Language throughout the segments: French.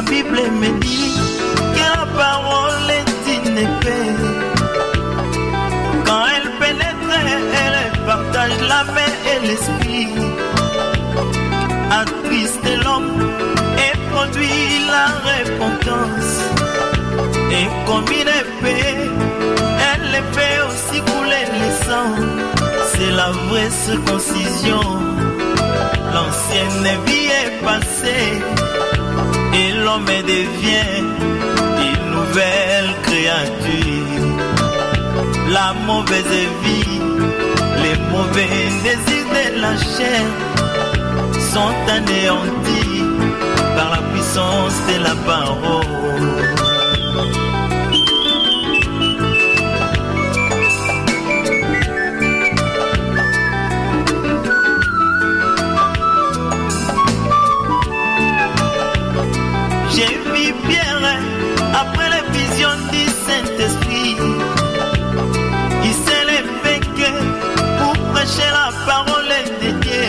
Ma Bible me dit que la parole est une épée. Quand elle pénètre, elle partage l'âme et l'esprit. Attriste l'homme et produit la repentance. Et comme une épée, elle fait aussi couler le sang. C'est la vraie circoncision. L'ancienne vie est passée et l'homme devient une nouvelle créature. La mauvaise vie, les mauvais désirs de la chair sont anéantis par la puissance de la parole. J'ai vu Pierre après la vision du Saint-Esprit. Il s'est levé pour prêcher la parole de Dieu.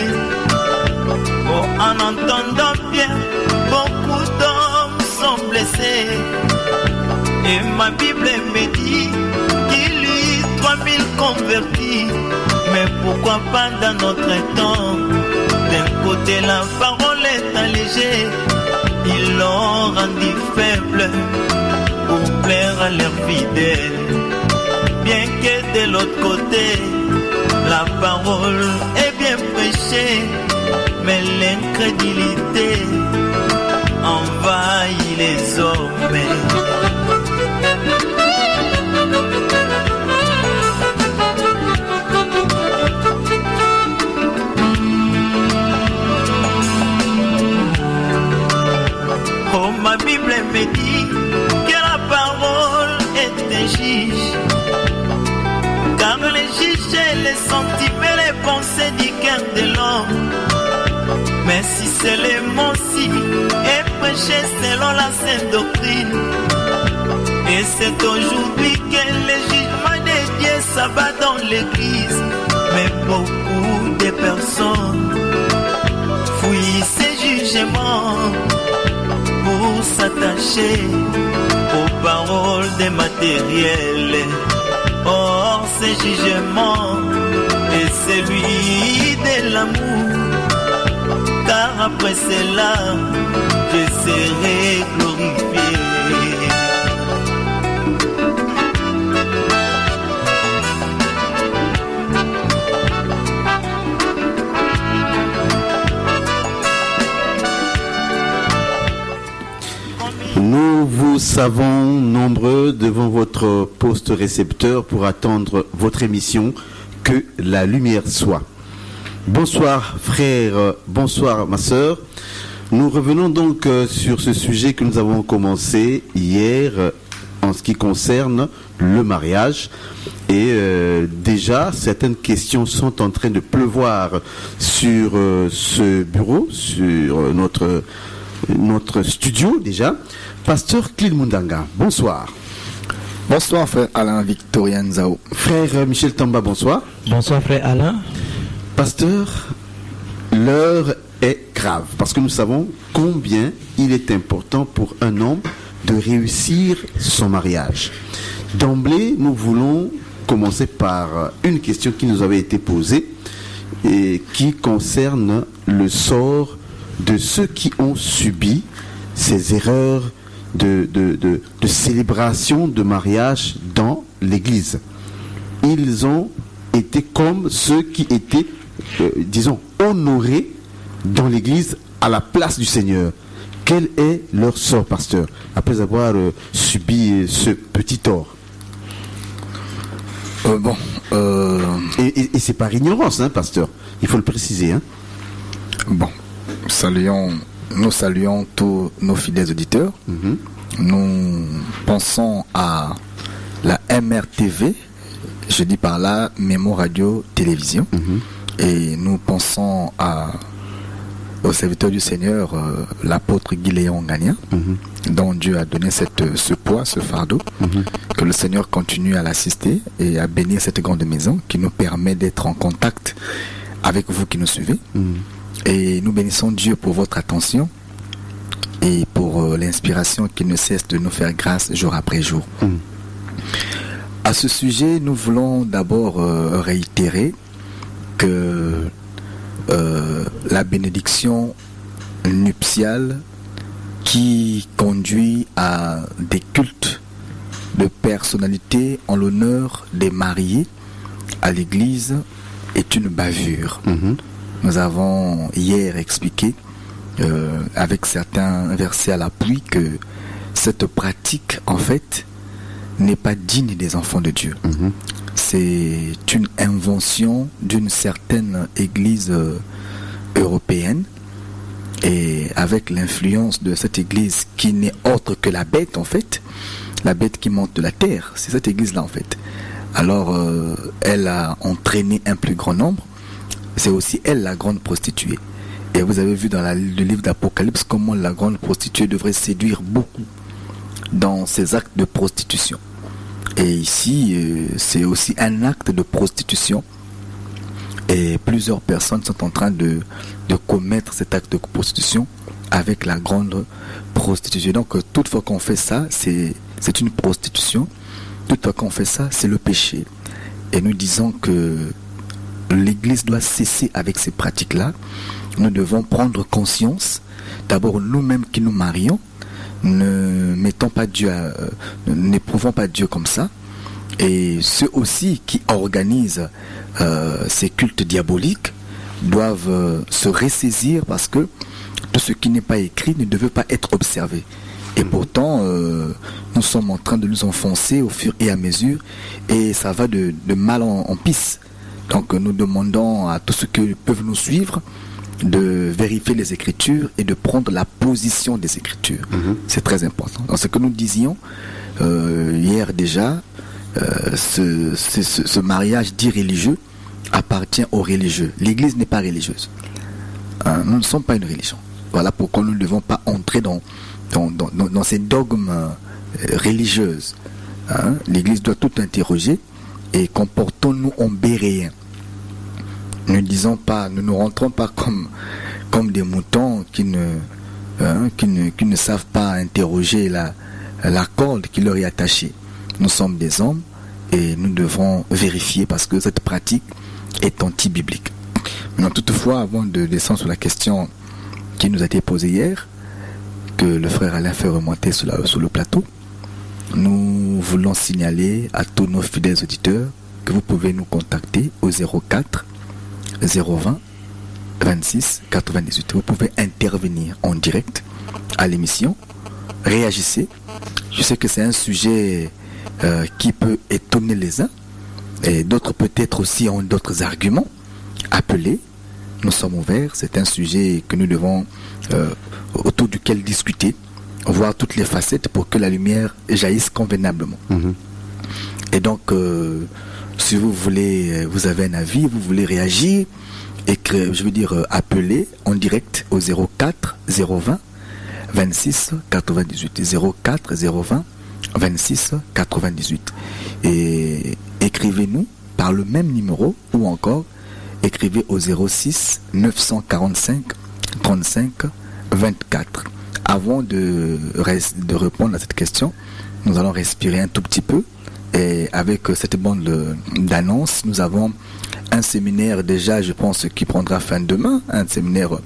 Oh, en entendant Pierre, beaucoup d'hommes sont blessés. Et ma Bible me dit qu'il y eut 3000 convertis. Mais pourquoi pas dans notre temps? D'un côté la parole est allégée, ils l'ont rendu faible pour plaire à leurs fidèles. Bien que de l'autre côté, la parole est bien prêchée, mais l'incrédulité envahit les hommes. Ma Bible me dit que la parole est un juge, car les juges les sentiments, les pensées du cœur de l'homme. Mais si c'est le mot-ci est prêché selon la sainte doctrine, et c'est aujourd'hui que le jugement de Dieu s'abat dans l'église. Mais beaucoup de personnes fuient ces jugements pour s'attacher aux paroles des matériels. Or, ce jugement est celui de l'amour, car après cela, je serai glorifié. Nous vous savons nombreux devant votre poste récepteur pour attendre votre émission Que la lumière soit. Bonsoir frère, bonsoir ma sœur. Nous revenons donc sur ce sujet que nous avons commencé hier en ce qui concerne le mariage. Et déjà, certaines questions sont en train de pleuvoir sur ce bureau, sur notre studio déjà. Pasteur Clil Mundanga, bonsoir. Bonsoir frère Alain Victorien Zao. Frère Michel Tamba, bonsoir. Bonsoir frère Alain. Pasteur, l'heure est grave parce que nous savons combien il est important pour un homme de réussir son mariage. D'emblée, nous voulons commencer par une question qui nous avait été posée et qui concerne le sort de ceux qui ont subi ces erreurs de célébration de mariage dans l'église. Ils ont été comme ceux qui étaient, disons, honorés dans l'église à la place du Seigneur. Quel est leur sort, pasteur, après avoir subi ce petit tort? Et c'est par ignorance, hein, pasteur. Il faut le préciser. Hein. Bon, nous saluons tous nos fidèles auditeurs. Mm-hmm. Nous pensons à la MRTV, je dis par là Mémo Radio Télévision. Mm-hmm. Et nous pensons au serviteur du Seigneur, l'apôtre Guy-Léon Gagnon, mm-hmm. dont Dieu a donné ce poids, ce fardeau, mm-hmm. que le Seigneur continue à l'assister et à bénir cette grande maison qui nous permet d'être en contact avec vous qui nous suivez. Mm-hmm. Et nous bénissons Dieu pour votre attention et pour pour l'inspiration qui ne cesse de nous faire grâce jour après jour. À ce sujet, nous voulons d'abord réitérer que la bénédiction nuptiale qui conduit à des cultes de personnalité en l'honneur des mariés à l'église est une bavure. Nous avons hier expliqué avec certains versets à l'appui que cette pratique en fait n'est pas digne des enfants de Dieu. C'est une invention d'une certaine église européenne, et avec l'influence de cette église qui n'est autre que la bête en fait, la bête qui monte de la terre, c'est cette église là en fait. Alors elle a entraîné un plus grand nombre, c'est aussi elle la grande prostituée. Et vous avez vu dans le livre d'Apocalypse comment la grande prostituée devrait séduire beaucoup dans ses actes de prostitution. Et ici c'est aussi un acte de prostitution, et plusieurs personnes sont en train de commettre cet acte de prostitution avec la grande prostitution. Donc toute fois qu'on fait ça, c'est une prostitution. Toute fois qu'on fait ça, c'est le péché. Et nous disons que l'Église doit cesser avec ces pratiques-là. Nous devons prendre conscience, d'abord nous-mêmes qui nous marions, ne mettons pas Dieu, n'éprouvons pas Dieu comme ça. Et ceux aussi qui organisent ces cultes diaboliques doivent se ressaisir, parce que tout ce qui n'est pas écrit ne devait pas être observé. Et pourtant, nous sommes en train de nous enfoncer au fur et à mesure, et ça va de mal en pis. Donc nous demandons à tous ceux qui peuvent nous suivre de vérifier les Écritures et de prendre la position des Écritures. C'est très important. Dans ce que nous disions hier déjà, ce mariage dit religieux appartient aux religieux. L'Église n'est pas religieuse. Nous ne sommes pas une religion. Voilà pourquoi nous ne devons pas entrer dans ces dogmes religieuses. L'Église doit tout interroger, et comportons-nous en béréens. Nous ne rentrons pas comme des moutons qui ne savent pas interroger la corde qui leur est attachée. Nous sommes des hommes et nous devrons vérifier, parce que cette pratique est anti-biblique. Maintenant, toutefois, avant de descendre sur la question qui nous a été posée hier, que le frère Alain fait remonter sur le plateau, nous voulons signaler à tous nos fidèles auditeurs que vous pouvez nous contacter au 04 020 26 98. Vous pouvez intervenir en direct à l'émission, réagissez. Je sais que c'est un sujet qui peut étonner les uns, et d'autres peut-être aussi ont d'autres arguments. Appelez, nous sommes ouverts. C'est un sujet que nous devons autour duquel discuter, voir toutes les facettes pour que la lumière jaillisse convenablement. Et donc si vous voulez, vous avez un avis, vous voulez réagir, appelez en direct au 04 020 26 98 04 020 26 98, et écrivez-nous par le même numéro, ou encore écrivez au 06 945 35 24. Avant de répondre à cette question, nous allons respirer un tout petit peu, et avec cette bande d'annonces, nous avons un séminaire déjà, je pense, qui prendra fin demain, un séminaire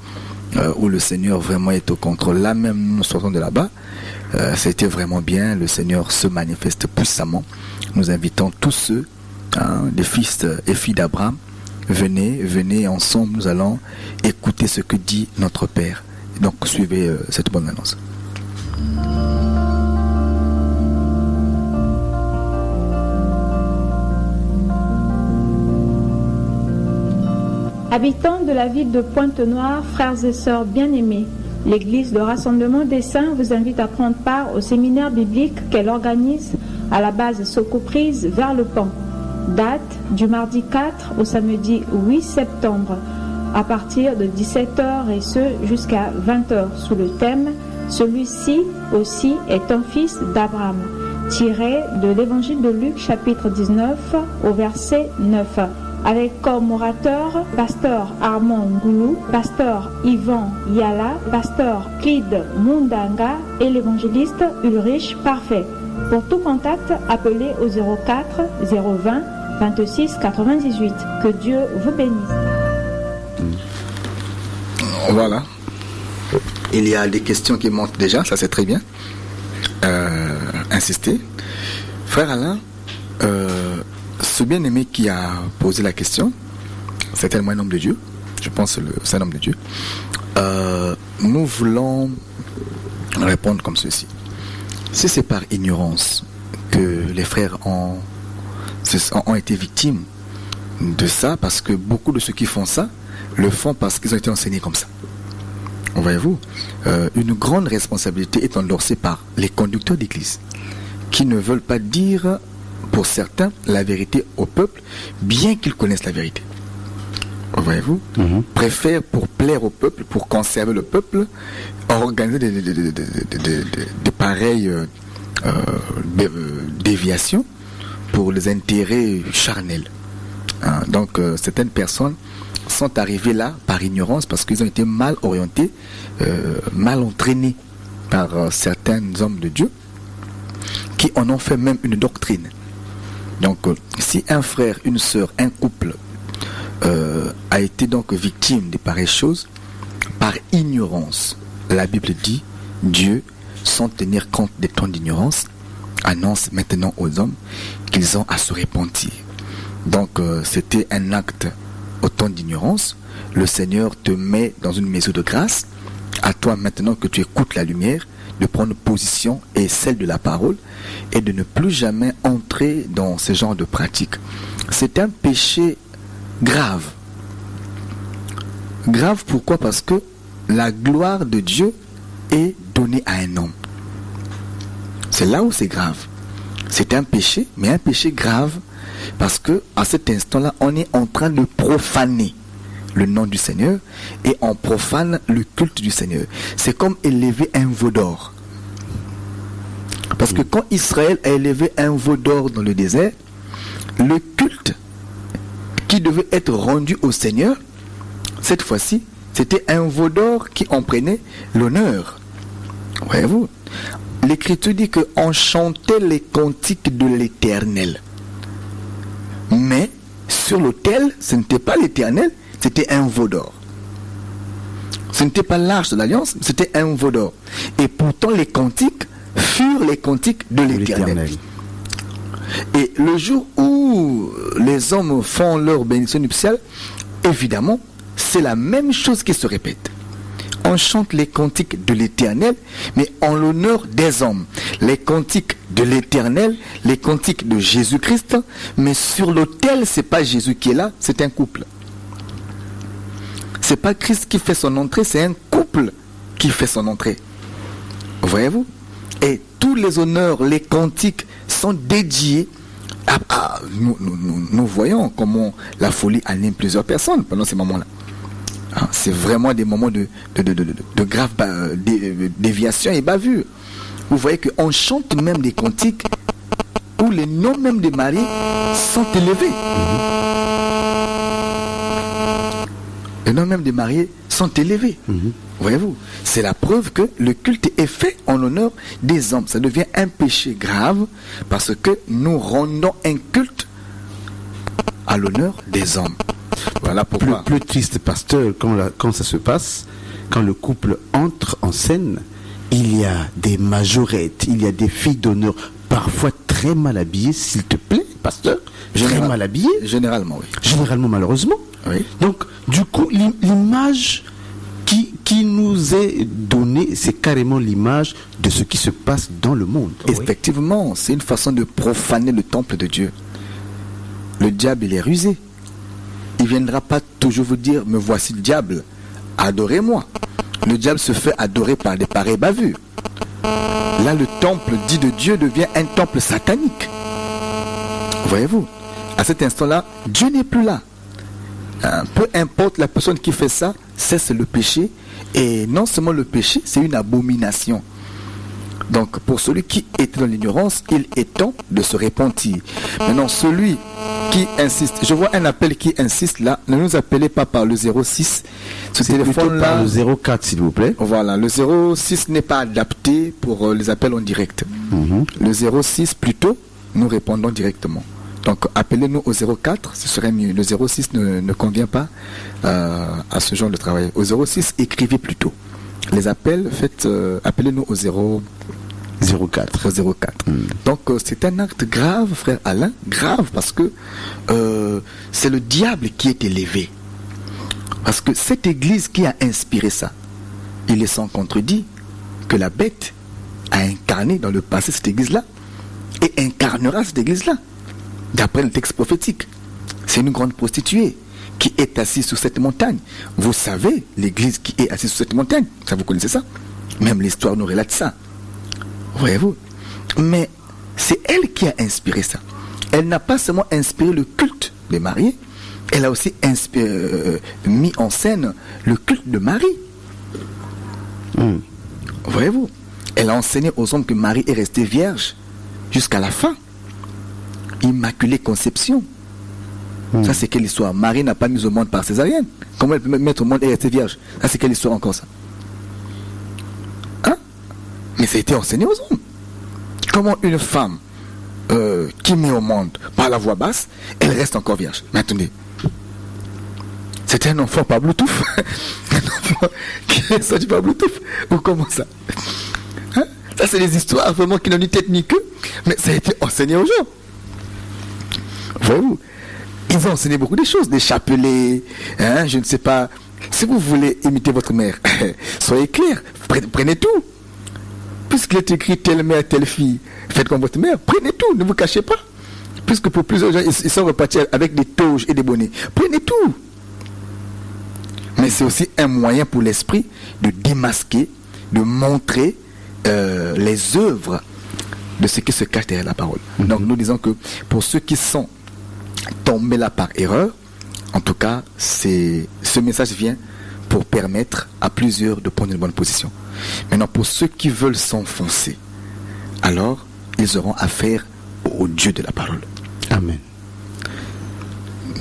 où le Seigneur vraiment est au contrôle. Là même, nous sortons de là-bas, c'était vraiment bien, le Seigneur se manifeste puissamment. Nous invitons tous ceux, les fils et filles d'Abraham, venez ensemble, nous allons écouter ce que dit notre Père. Donc suivez cette bonne annonce. Habitants de la ville de Pointe-Noire, frères et sœurs bien-aimés, l'Église de Rassemblement des Saints vous invite à prendre part au séminaire biblique qu'elle organise à la base Socoprise vers le Pan. Date du mardi 4 au samedi 8 septembre à partir de 17h et ce jusqu'à 20h sous le thème « Celui-ci aussi est un fils d'Abraham » tiré de l'évangile de Luc chapitre 19 au verset 9. avec comme orateur Pasteur Armand Ngoulou, Pasteur Yvan Yala, Pasteur Clyde Mundanga et l'évangéliste Ulrich Parfait. Pour tout contact, appelez au 04 020 26 98. Que Dieu vous bénisse. Voilà. Il y a des questions qui montent déjà, ça c'est très bien. Insister. Frère Alain, ce bien-aimé qui a posé la question, c'est tellement un homme de Dieu. Je pense que c'est un homme de Dieu. Nous voulons répondre comme ceci. Si c'est par ignorance que les frères ont été victimes de ça, parce que beaucoup de ceux qui font ça le font parce qu'ils ont été enseignés comme ça. Voyez-vous, une grande responsabilité est endossée par les conducteurs d'église qui ne veulent pas dire, pour certains, la vérité au peuple, bien qu'ils connaissent la vérité. Voyez-vous, préfèrent, pour plaire au peuple, pour conserver le peuple, organiser des pareilles déviations pour les intérêts charnels. Donc, certaines personnes sont arrivés là par ignorance parce qu'ils ont été mal orientés, mal entraînés par certains hommes de Dieu qui en ont fait même une doctrine. Donc si un frère, une sœur, un couple a été donc victime de pareilles choses par ignorance, la Bible dit Dieu, sans tenir compte des temps d'ignorance, annonce maintenant aux hommes qu'ils ont à se repentir. Donc c'était un acte au temps d'ignorance. Le Seigneur te met dans une maison de grâce. À toi maintenant que tu écoutes la lumière, de prendre position et celle de la parole et de ne plus jamais entrer dans ce genre de pratique. C'est un péché grave. Grave pourquoi? Parce que la gloire de Dieu est donnée à un homme. C'est là où c'est grave. C'est un péché, mais un péché grave parce que à cet instant-là, on est en train de profaner le nom du Seigneur et on profane le culte du Seigneur. C'est comme élever un veau d'or. Parce que quand Israël a élevé un veau d'or dans le désert, le culte qui devait être rendu au Seigneur, cette fois-ci, c'était un veau d'or qui en prenait l'honneur. Voyez-vous, l'Écriture dit qu'on chantait les cantiques de l'Éternel. Mais sur l'autel, ce n'était pas l'Éternel, c'était un veau d'or. Ce n'était pas l'arche de l'Alliance, c'était un veau d'or. Et pourtant, les cantiques furent les cantiques de l'Éternel. Et le jour où les hommes font leur bénédiction nuptiale, évidemment, c'est la même chose qui se répète. On chante les cantiques de l'Éternel, mais en l'honneur des hommes. Les cantiques de l'Éternel, les cantiques de Jésus-Christ, mais sur l'autel, c'est pas Jésus qui est là, c'est un couple. C'est pas Christ qui fait son entrée, c'est un couple qui fait son entrée. Voyez-vous? Et tous les honneurs, les cantiques sont dédiés à nous voyons comment la folie anime plusieurs personnes pendant ces moments-là. C'est vraiment des moments de grave déviation et bavure. Vous voyez qu'on chante même des cantiques où les noms même des mariés sont élevés. Les noms même des mariés sont élevés. Voyez-vous, c'est la preuve que le culte est fait en l'honneur des hommes. Ça devient un péché grave parce que nous rendons un culte à l'honneur des hommes. Voilà pourquoi. Plus triste, pasteur, quand ça se passe, quand le couple entre en scène, il y a des majorettes, il y a des filles d'honneur, parfois très mal habillées, s'il te plaît, pasteur, très mal habillées. Généralement, oui. Généralement, malheureusement. Oui. Donc, du coup, l'image qui nous est donnée, c'est carrément l'image de ce qui se passe dans le monde. Effectivement, c'est une façon de profaner le temple de Dieu. Le diable, il est rusé. Il ne viendra pas toujours vous dire, me voici le diable, adorez-moi. Le diable se fait adorer par des pareilles bavures. Là, le temple dit de Dieu devient un temple satanique. Voyez-vous, à cet instant-là, Dieu n'est plus là. Peu importe la personne qui fait ça, c'est le péché. Et non seulement le péché, c'est une abomination. Donc, pour celui qui est dans l'ignorance, il est temps de se repentir. Maintenant, celui qui insiste. Je vois un appel qui insiste là. Ne nous appelez pas par le 06. Ce C'est plutôt téléphone par là. le 04, s'il vous plaît. Voilà, le 06 n'est pas adapté pour les appels en direct. Le 06 plutôt, nous répondons directement. Donc appelez-nous au 04, ce serait mieux. Le 06 ne convient pas à ce genre de travail. Au 06, écrivez plutôt. Les appels, appelez-nous au 04. Au 04. Donc c'est un acte grave, frère Alain, grave, parce que c'est le diable qui est élevé. Parce que cette église qui a inspiré ça, il est sans contredit que la bête a incarné dans le passé cette église-là et incarnera cette église-là. D'après le texte prophétique, c'est une grande prostituée qui est assise sur cette montagne. Vous savez, l'église qui est assise sur cette montagne, ça vous connaissez ça? Même l'histoire nous relate ça. Voyez-vous? Mais c'est elle qui a inspiré ça. Elle n'a pas seulement inspiré le culte des mariés, elle a aussi mis en scène le culte de Marie. Voyez-vous? Elle a enseigné aux hommes que Marie est restée vierge jusqu'à la fin. Immaculée conception. Ça, c'est quelle histoire? Marie n'a pas mis au monde par césarienne. Comment elle peut mettre au monde et rester vierge? Ça, c'est quelle histoire encore, ça? Hein? Mais ça a été enseigné aux hommes. Comment une femme qui met au monde par la voix basse, elle reste encore vierge? Mais attendez. C'était un enfant par Bluetooth. Un enfant qui est sorti par Bluetooth. Ou comment ça? Hein? Ça, c'est des histoires vraiment qui n'ont ni tête ni queue. Mais ça a été enseigné aux gens. Voyez-vous, ils ont enseigné beaucoup de choses, des chapelets, hein, je ne sais pas. Si vous voulez imiter votre mère, soyez clair, prenez tout. Puisqu'il est écrit telle mère, telle fille, faites comme votre mère, prenez tout, ne vous cachez pas. Puisque pour plusieurs gens, ils sont repartis avec des toges et des bonnets. Prenez tout. Mais c'est aussi un moyen pour l'esprit de démasquer, de montrer les œuvres de ce qui se cache derrière la parole. Donc nous disons que pour ceux qui sont tombés là par erreur, en tout cas, ce message vient pour permettre à plusieurs de prendre une bonne position. Maintenant, pour ceux qui veulent s'enfoncer, alors ils auront affaire au Dieu de la parole. Amen.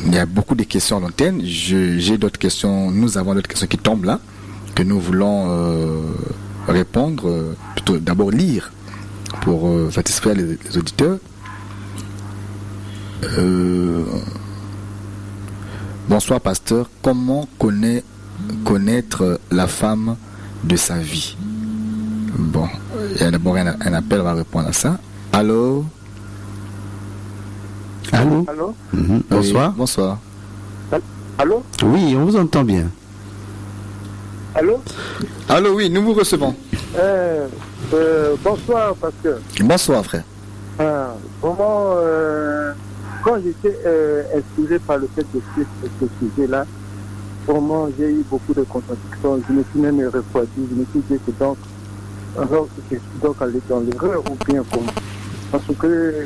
Il y a beaucoup de questions à l'antenne. J'ai d'autres questions. Nous avons d'autres questions qui tombent là, que nous voulons répondre, plutôt d'abord lire pour satisfaire les auditeurs. Bonsoir pasteur, comment connaître la femme de sa vie? Bon, il y a d'abord un appel, on va répondre à ça. Allô? Allô? Allô? Bonsoir. Oui, bonsoir. Allô? Oui, on vous entend bien. Allô? Allô, oui, nous vous recevons. Bonsoir, pasteur. Bonsoir, frère. Vraiment, quand j'étais inspiré par le fait de ce sujet-là, vraiment, j'ai eu beaucoup de contradictions. Je me suis même refroidi. Je me suis dit que donc, alors, je suis donc allé dans l'erreur ou bien comment? Parce que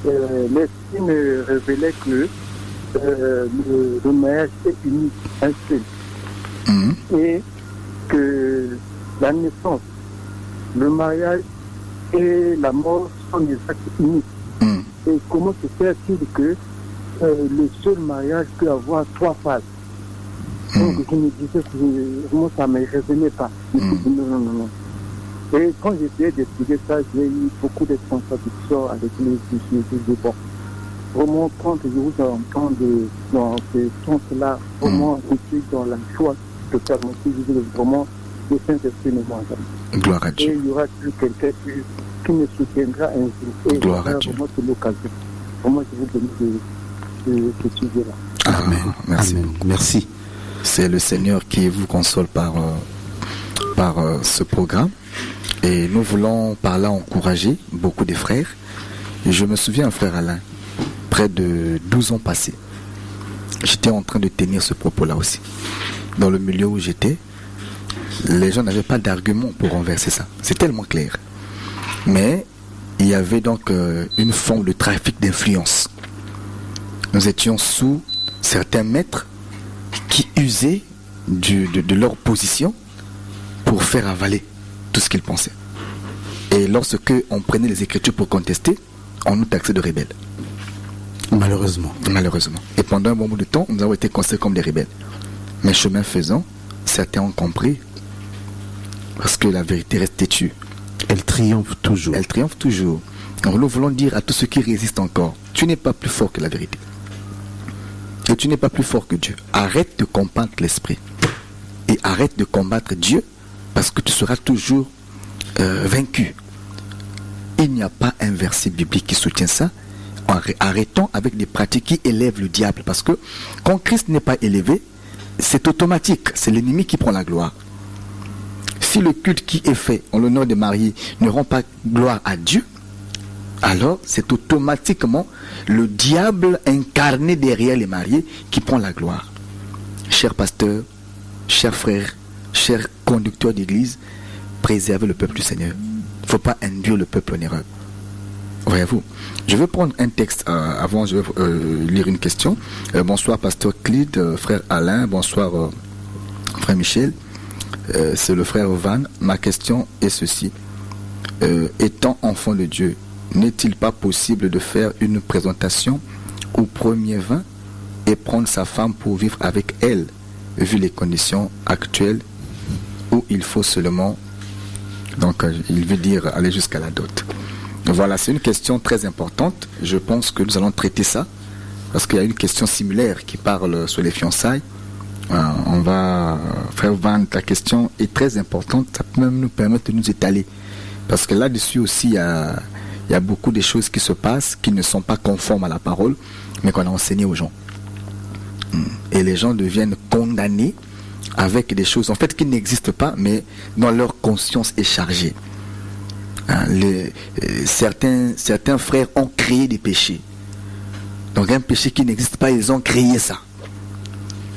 l'esprit me révélait que le mariage est unique, un seul. Et que la naissance, le mariage et la mort sont des actes uniques. Et comment se fait-il que le seul mariage peut avoir 3 phases? Donc je me disais que vraiment ça ne me revenait pas. Non. Et quand j'essayais d'expliquer ça, j'ai eu beaucoup de contradictions avec les sujets. Je dis bon, vraiment quand je vous entends dans ce sens-là, vraiment je suis dans la joie de faire mon sujet, vraiment le Saint-Esprit me manque. Gloire à Dieu. Et il y aura plus quelqu'un qui me soutiendra un jour. Et gloire à Dieu. Vraiment c'est l'occasion. Vraiment je vous donne ce sujet-là. Amen. Merci. Amen. Merci. C'est le Seigneur qui vous console par ce programme. Et nous voulons par là encourager beaucoup de frères. Et je me souviens, frère Alain, près de 12 ans passés, j'étais en train de tenir ce propos-là aussi. Dans le milieu où j'étais, les gens n'avaient pas d'argument pour renverser ça. C'est tellement clair. Mais il y avait donc une forme de trafic d'influence. Nous étions sous certains maîtres qui usaient de leur position pour faire avaler tout ce qu'ils pensaient. Et lorsque on prenait les Écritures pour contester, on nous taxait de rebelles. Malheureusement. Malheureusement. Et pendant un bon bout de temps, nous avons été considérés comme des rebelles. Mais chemin faisant, certains ont compris, parce que la vérité reste têtue. Elle triomphe toujours. Elle triomphe toujours. Alors nous voulons dire à tous ceux qui résistent encore, tu n'es pas plus fort que la vérité. Et tu n'es pas plus fort que Dieu. Arrête de combattre l'esprit. Et arrête de combattre Dieu, parce que tu seras toujours vaincu. Il n'y a pas un verset biblique qui soutient ça. Arrêtons avec des pratiques qui élèvent le diable. Parce que quand Christ n'est pas élevé, c'est automatique. C'est l'ennemi qui prend la gloire. Si le culte qui est fait en l'honneur des mariés ne rend pas gloire à Dieu, alors c'est automatiquement le diable incarné derrière les mariés qui prend la gloire. Chers pasteurs, chers frères, chers conducteurs d'église, préservez le peuple du Seigneur. Il ne faut pas induire le peuple en erreur. Voyez-vous, je vais prendre un texte avant, je vais lire une question. Bonsoir pasteur Clide, frère Alain, bonsoir frère Michel. C'est le frère Van. Ma question est ceci. Étant enfant de Dieu, n'est-il pas possible de faire une présentation au premier vin et prendre sa femme pour vivre avec elle, vu les conditions actuelles où il faut seulement, donc il veut dire aller jusqu'à la dot. Voilà, c'est une question très importante. Je pense que nous allons traiter ça, parce qu'il y a une question similaire qui parle sur les fiançailles. On va, frère Van, ta question est très importante. Ça peut même nous permettre de nous étaler, parce que là-dessus aussi, il y a beaucoup de choses qui se passent qui ne sont pas conformes à la parole, mais qu'on a enseigné aux gens. Et les gens deviennent condamnés avec des choses en fait qui n'existent pas, mais dont leur conscience est chargée. Certains frères ont créé des péchés. Donc un péché qui n'existe pas, ils ont créé ça.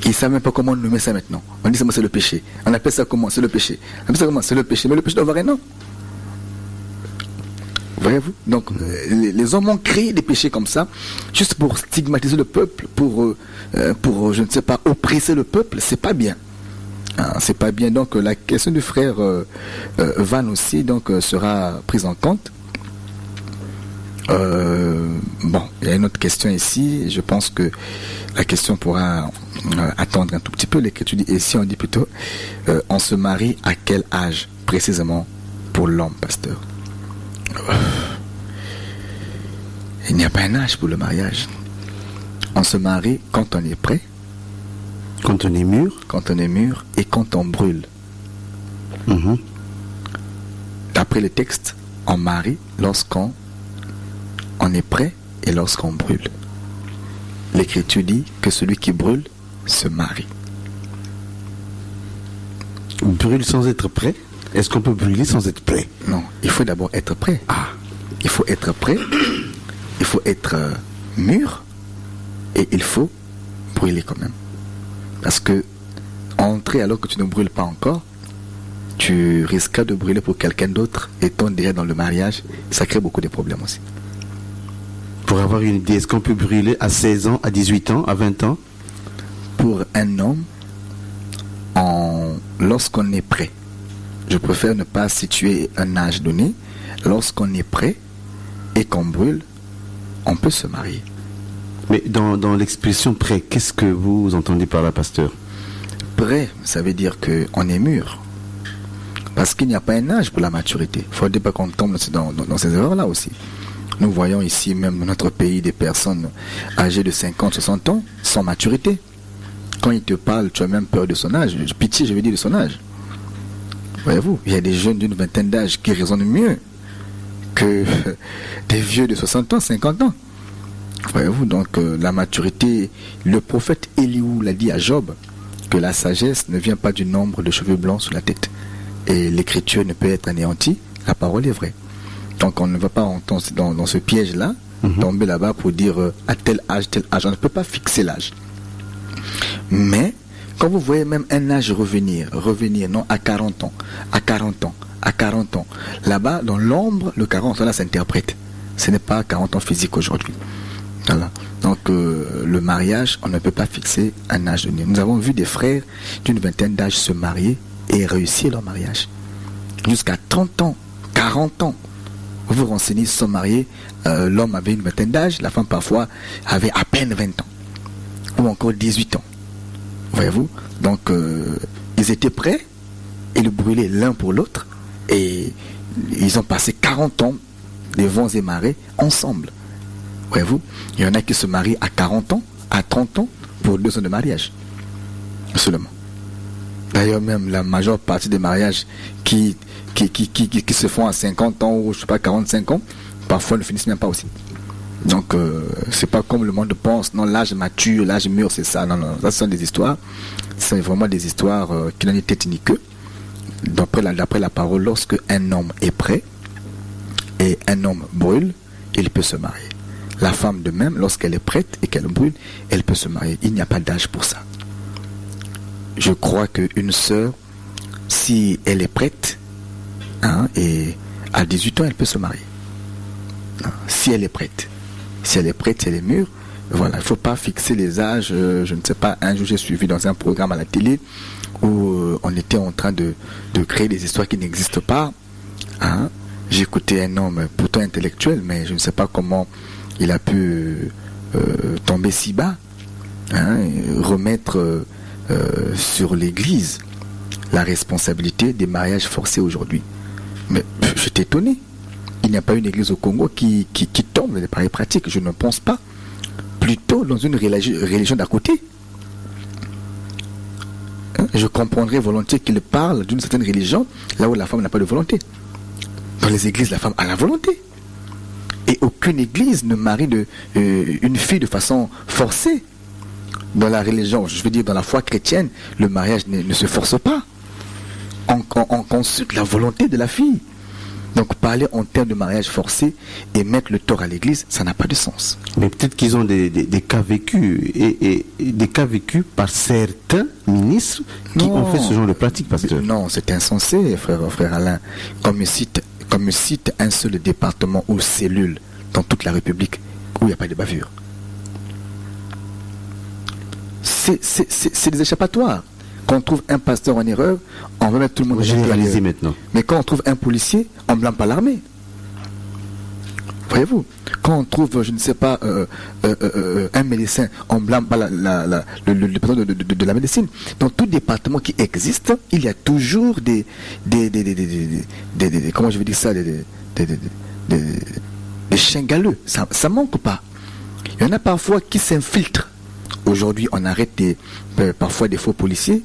Ils ne savent même pas comment nommer ça maintenant. On dit ça, c'est le péché. On appelle ça comment? C'est le péché. On appelle ça comment? C'est le péché. Mais le péché doit avoir un nom. Voyez-vous? Donc, les hommes ont créé des péchés comme ça, juste pour stigmatiser le peuple, pour je ne sais pas, oppresser le peuple. C'est pas bien. C'est pas bien. Donc, la question du frère Van aussi donc, sera prise en compte. Bon, il y a une autre question ici. Je pense que la question pourra attendre un tout petit peu. L'Écriture dit, et si on dit plutôt, on se marie à quel âge précisément pour l'homme, pasteur? Il n'y a pas un âge pour le mariage. On se marie quand on est prêt, quand on est mûr, et quand on brûle. D'après le texte, on marie lorsqu'on est prêt et lorsqu'on brûle. L'Écriture dit que celui qui brûle se marie. Brûle sans être prêt? Est-ce qu'on peut brûler sans être prêt? Non, il faut d'abord être prêt. Il faut être prêt, il faut être mûr, et il faut brûler quand même. Parce que entrer alors que tu ne brûles pas encore, tu risques de brûler pour quelqu'un d'autre, étant déjà dans le mariage, ça crée beaucoup de problèmes aussi. Pour avoir une idée, est-ce qu'on peut brûler à 16 ans, à 18 ans, à 20 ans? Pour un homme, lorsqu'on est prêt, je préfère ne pas situer un âge donné. Lorsqu'on est prêt et qu'on brûle, on peut se marier. Mais dans l'expression prêt, qu'est-ce que vous entendez par là, pasteur? Prêt, ça veut dire qu'on est mûr. Parce qu'il n'y a pas un âge pour la maturité. Il ne faudrait pas qu'on tombe dans ces erreurs-là aussi. Nous voyons ici, même dans notre pays, des personnes âgées de 50, 60 ans sans maturité. Quand il te parle, tu as même peur de son âge. Pitié, je veux dire de son âge. Voyez-vous, il y a des jeunes d'une vingtaine d'âge qui raisonnent mieux que des vieux de 60 ans, 50 ans. Voyez-vous, donc la maturité, le prophète Éliou l'a dit à Job, que la sagesse ne vient pas du nombre de cheveux blancs sur la tête. Et l'écriture ne peut être anéantie, la parole est vraie. Donc on ne va pas dans ce piège-là, tomber là-bas pour dire à tel âge, on ne peut pas fixer l'âge. Mais quand vous voyez même un âge revenir, non, à 40 ans, à 40 ans, à 40 ans, là-bas, dans l'ombre, le 40 ans, là, s'interprète. Ce n'est pas 40 ans physique aujourd'hui. Voilà. Donc, le mariage, on ne peut pas fixer un âge donné. Nous avons vu des frères d'une vingtaine d'âge se marier et réussir leur mariage. Jusqu'à 30 ans, 40 ans. vous vous renseignez, ils se sont mariés, l'homme avait une vingtaine d'âge, la femme parfois avait à peine 20 ans, ou encore 18 ans. Voyez-vous? Donc, ils étaient prêts, et le brûlaient l'un pour l'autre, et ils ont passé 40 ans des vents et marées ensemble. Voyez-vous? Il y en a qui se marient à 40 ans, à 30 ans, pour 2 ans de mariage. Seulement. D'ailleurs, même la majeure partie des mariages qui se font à 50 ans ou je sais pas 45 ans, parfois ne finissent même pas aussi. Donc c'est pas comme le monde pense, non, l'âge mature, l'âge mûr, c'est ça. Non, ça ce sont des histoires. C'est vraiment des histoires qui n'ont ni tête ni queue. D'après la parole, lorsque un homme est prêt et un homme brûle, il peut se marier. La femme de même, lorsqu'elle est prête et qu'elle brûle, elle peut se marier. Il n'y a pas d'âge pour ça. Je crois qu'une sœur, si elle est prête, et à 18 ans, elle peut se marier. Si elle est prête. Si elle est prête, si elle est mûre, voilà, il ne faut pas fixer les âges. Je ne sais pas, un jour j'ai suivi dans un programme à la télé où on était en train de créer des histoires qui n'existent pas. J'ai écouté un homme pourtant intellectuel, mais je ne sais pas comment il a pu tomber si bas, remettre sur l'Église la responsabilité des mariages forcés aujourd'hui. Mais j'étais étonné. Il n'y a pas une église au Congo qui tombe dans des pareilles pratiques. Je ne pense pas. Plutôt dans une religion d'à côté. Je comprendrais volontiers qu'il parle d'une certaine religion là où la femme n'a pas de volonté. Dans les églises, la femme a la volonté. Et aucune église ne marie une fille de façon forcée. Dans la religion, je veux dire dans la foi chrétienne, le mariage ne se force pas. On consulte la volonté de la fille. Donc parler en termes de mariage forcé et mettre le tort à l'église, ça n'a pas de sens. Mais peut-être qu'ils ont des cas vécus et des cas vécus par certains ministres qui ont fait ce genre de pratique, pasteur. Non, c'est insensé, frère Alain. Comme me cite un seul département ou cellule dans toute la République où il n'y a pas de bavure. C'est des échappatoires. Quand on trouve un pasteur en erreur, on va mettre tout le monde généraliser maintenant. Mais quand on trouve un policier, on ne blâme pas l'armée. Voyez-vous, quand on trouve, je ne sais pas, un médecin, on ne blâme pas le département de la médecine. Dans tout département qui existe, il y a toujours des comment je vais dire ça, des chiens galeux. Ça manque pas. Il y en a parfois qui s'infiltrent. Aujourd'hui, on arrête parfois des faux policiers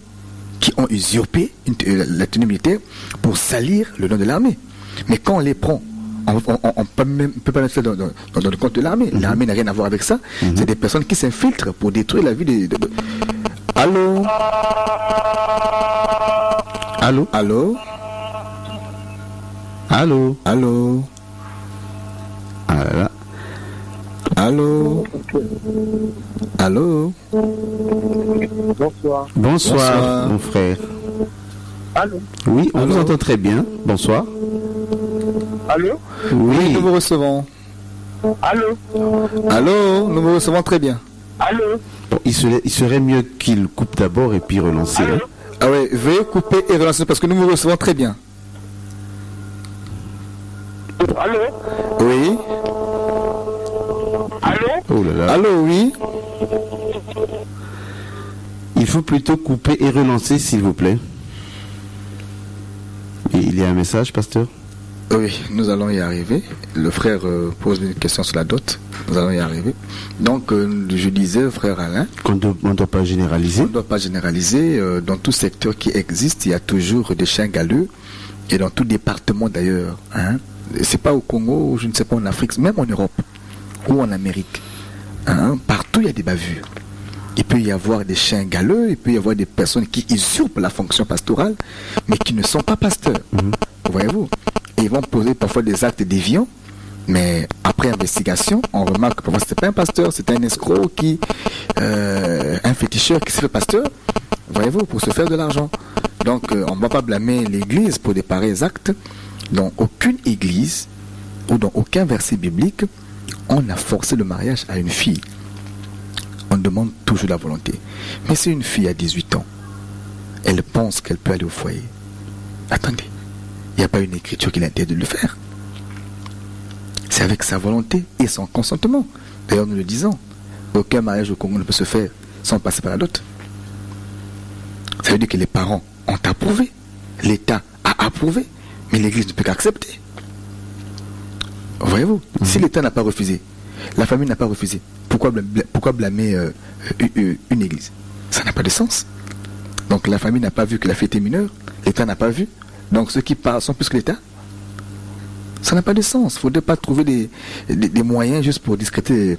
qui ont usurpé la tenue militaire pour salir le nom de l'armée. Mais quand on les prend, on ne peut pas mettre ça dans le compte de l'armée. L'armée n'a rien à voir avec ça. C'est des personnes qui s'infiltrent pour détruire la vie de... Allô? Allô? Allô? Allô? Allô? Ah là là. Allô? Allô? Bonsoir. Bonsoir, mon frère. Allô? Oui, on vous entend très bien. Bonsoir. Allô? Oui, nous vous recevons. Allô? Allô? Nous vous recevons très bien. Allô? Bon, il serait mieux qu'il coupe d'abord et puis relancer. Allô? Ah oui, veuillez couper et relancer parce que nous vous recevons très bien. Allô? Oui. Allô? Oh là là. Allô, oui. Il faut plutôt couper et relancer, s'il vous plaît. Et il y a un message, pasteur? Oui, nous allons y arriver. Le frère pose une question sur la dot. Nous allons y arriver. Donc, je disais, frère Alain, On ne doit pas généraliser. on ne doit pas généraliser. Dans tout secteur qui existe, il y a toujours des chiens galeux. Et dans tout département d'ailleurs. C'est pas au Congo, ou je ne sais pas en Afrique, même en Europe ou en Amérique. Partout, il y a des bavures. Il peut y avoir des chiens galeux, il peut y avoir des personnes qui usurpent la fonction pastorale, mais qui ne sont pas pasteurs. Voyez-vous? Et ils vont poser parfois des actes déviants, mais après investigation, on remarque que parfois ce n'est pas un pasteur, c'est un escroc un féticheur qui se fait pasteur, voyez-vous, pour se faire de l'argent. Donc, on ne va pas blâmer l'Église pour des pareils actes. Dans aucune Église ou dans aucun verset biblique, on a forcé le mariage à une fille. On demande toujours la volonté. Mais si une fille a 18 ans, elle pense qu'elle peut aller au foyer. Attendez, il n'y a pas une écriture qui l'interdit de le faire. c'est avec sa volonté et son consentement. D'ailleurs, nous le disons, aucun mariage au Congo ne peut se faire sans passer par la dot. Ça veut dire que les parents ont approuvé, l'État a approuvé, mais l'Église ne peut qu'accepter. Voyez-vous, si l'État n'a pas refusé, la famille n'a pas refusé, pourquoi blâmer une Église? Ça n'a pas de sens. Donc la famille n'a pas vu que la fille était mineure, l'État n'a pas vu, donc ceux qui parlent sont plus que l'État. Ça n'a pas de sens. Il ne faudrait pas trouver des moyens juste pour discréditer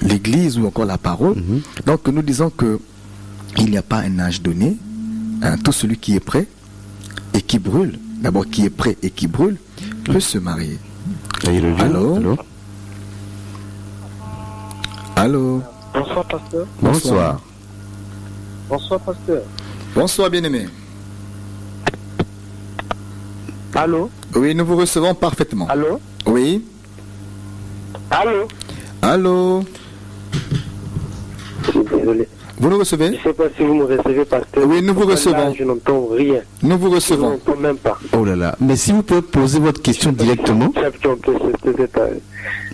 l'Église ou encore la parole. Donc nous disons qu'il n'y a pas un âge donné. Tout celui qui est prêt et qui brûle, d'abord qui est prêt et qui brûle, peut se marier. Allô? Allô? Bonsoir, pasteur. Bonsoir. Bonsoir, pasteur. Bonsoir, bien-aimé. Allô? Oui, nous vous recevons parfaitement. Allô? Oui. Allô? Allô? Je suis désolé. Vous nous recevez? Je ne sais pas si vous me recevez, pasteur. Oui, nous vous recevons. Là, je n'entends rien. Nous vous Je recevons. n'entends même pas. Oh là là. Mais si vous pouvez poser votre question directement. Chaque fois que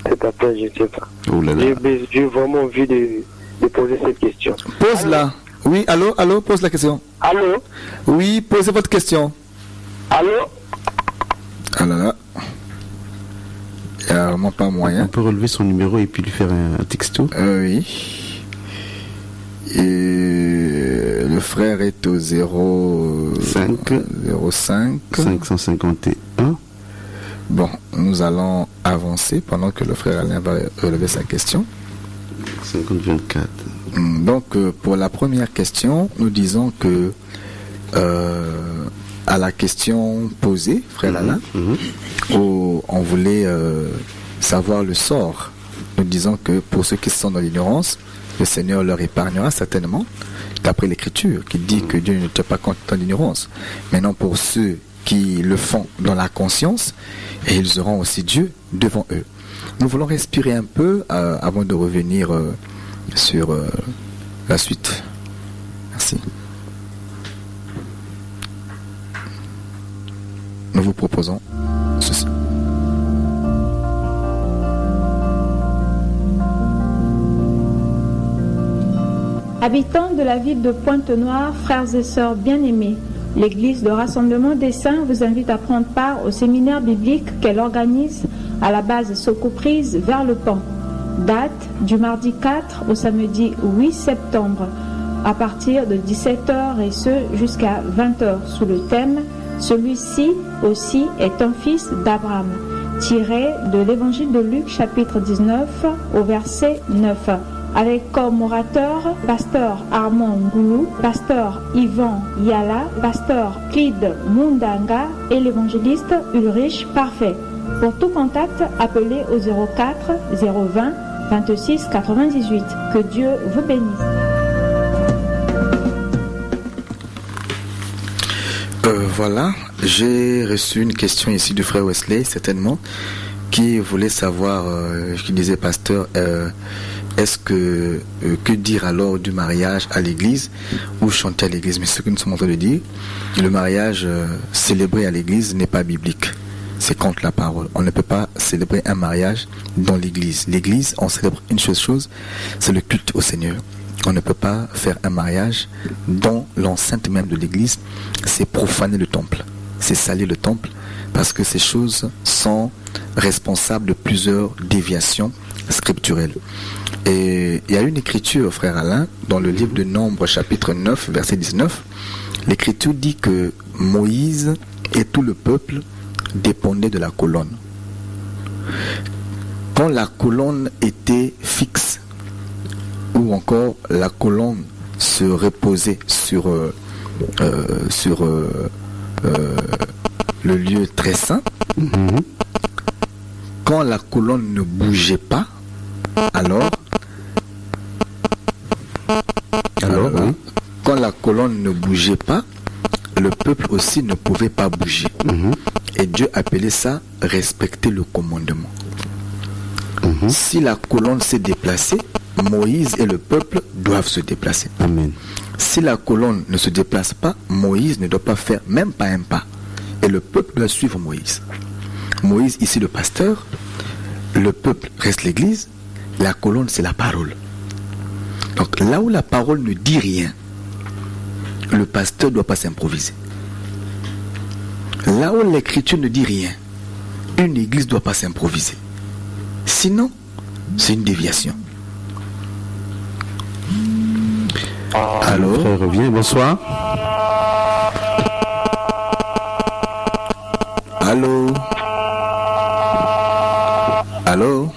cet appel, je ne sais pas. Oh là là. J'ai vraiment envie de poser cette question. Pose-la. Oui, allô, allô, pose la question. Allô? Oui, posez votre question. Allô? Ah là là. Il n'y a vraiment pas On moyen. peut relever son numéro et puis lui faire un texto. Oui. Et le frère est au 05 551. Bon, nous allons avancer pendant que le frère Alain va relever sa question. 5024. Donc, pour la première question, nous disons que à la question posée, frère Alain, où on voulait savoir le sort, nous disons que pour ceux qui sont dans l'ignorance, le Seigneur leur épargnera certainement, d'après l'Écriture, qui dit que Dieu ne tient pas compte de l'ignorance. Maintenant, pour ceux qui le font dans la conscience, et ils auront aussi Dieu devant eux. Nous voulons respirer un peu avant de revenir sur la suite. Merci. Nous vous proposons ceci. Habitants de la ville de Pointe-Noire, frères et sœurs bien-aimés, l'Église de Rassemblement des Saints vous invite à prendre part au séminaire biblique qu'elle organise à la base Socoprise vers le Pan. Date du mardi 4 au samedi 8 septembre à partir de 17h et ce jusqu'à 20h sous le thème « Celui-ci aussi est un fils d'Abraham » tiré de l'évangile de Luc chapitre 19 au verset 9. Avec comme orateur pasteur Armand Ngoulou, pasteur Yvan Yala, pasteur Clyde Mundanga et l'évangéliste Ulrich Parfait. Pour tout contact, appelez au 04 020 26 98. Que Dieu vous bénisse. Voilà, j'ai reçu une question ici du frère Wesley, certainement, qui voulait savoir, qui disait, pasteur, est-ce que dire alors du mariage à l'église ou chanter à l'église? Mais ce que nous sommes en train de dire, le mariage célébré à l'église n'est pas biblique. C'est contre la parole. On ne peut pas célébrer un mariage dans l'église. L'église, on célèbre une chose, c'est le culte au Seigneur. On ne peut pas faire un mariage dans l'enceinte même de l'église. C'est profaner le temple. C'est salir le temple parce que ces choses sont responsables de plusieurs déviations scripturelles. Et il y a une écriture, frère Alain, dans le livre de Nombres, chapitre 9, verset 19. L'écriture dit que Moïse et tout le peuple dépendaient de la colonne. Quand la colonne était fixe, ou encore la colonne se reposait sur le lieu très saint, quand la colonne ne bougeait pas, alors oui. Quand la colonne ne bougeait pas, le peuple aussi ne pouvait pas bouger. Et Dieu appelait ça respecter le commandement. Si la colonne s'est déplacée, Moïse et le peuple doivent se déplacer. Amen. Si la colonne ne se déplace pas, Moïse ne doit pas faire même pas un pas. Et le peuple doit suivre Moïse. Moïse, ici le pasteur, le peuple reste l'église, la colonne c'est la parole. Donc là où la parole ne dit rien, le pasteur ne doit pas s'improviser. Là où l'écriture ne dit rien, une église ne doit pas s'improviser. Sinon, c'est une déviation. Alors, frère revient, bonsoir. Allô? Allô?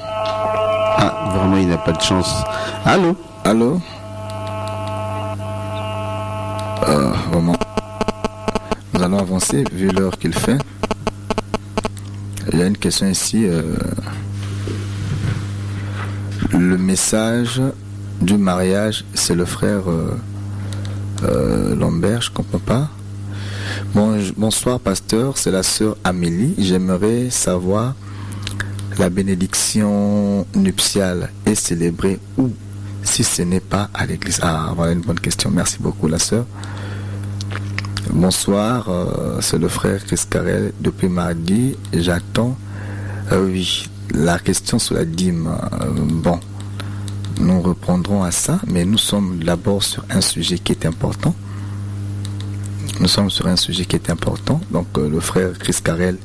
Ah, vraiment, il n'a pas de chance. Allô? Allô? Vraiment. Nous allons avancer vu l'heure qu'il fait. Il y a une question ici. Le message du mariage, c'est le frère Lambert, je ne comprends pas. Bonsoir pasteur, c'est la sœur Amélie. J'aimerais savoir, la bénédiction nuptiale est célébrée où si ce n'est pas à l'église? Ah, voilà une bonne question. Merci beaucoup la sœur. Bonsoir, c'est le frère Chris Carrel depuis mardi. J'attends. Oui, la question sur la dîme. Bon, nous reprendrons à ça, mais nous sommes d'abord sur un sujet qui est important. Nous sommes sur un sujet qui est important. Donc le frère Chris Carrel,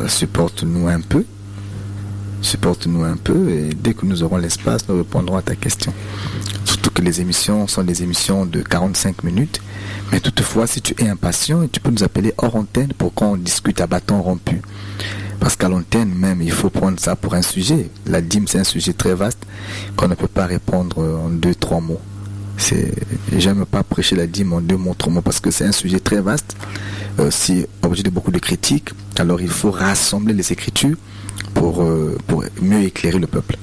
supporte-nous un peu. Supporte-nous un peu et dès que nous aurons l'espace, nous répondrons à ta question. Surtout que les émissions sont des émissions de 45 minutes. Mais toutefois, si tu es impatient, tu peux nous appeler hors antenne pour qu'on discute à bâton rompu. Parce qu'à l'antenne même, il faut prendre ça pour un sujet. La dîme, c'est un sujet très vaste qu'on ne peut pas répondre en 2-3 mots. J'aime pas prêcher la dîme en 2 mots, 3 mots parce que c'est un sujet très vaste. C'est objet de beaucoup de critiques. Alors il faut rassembler les écritures pour mieux éclairer le peuple.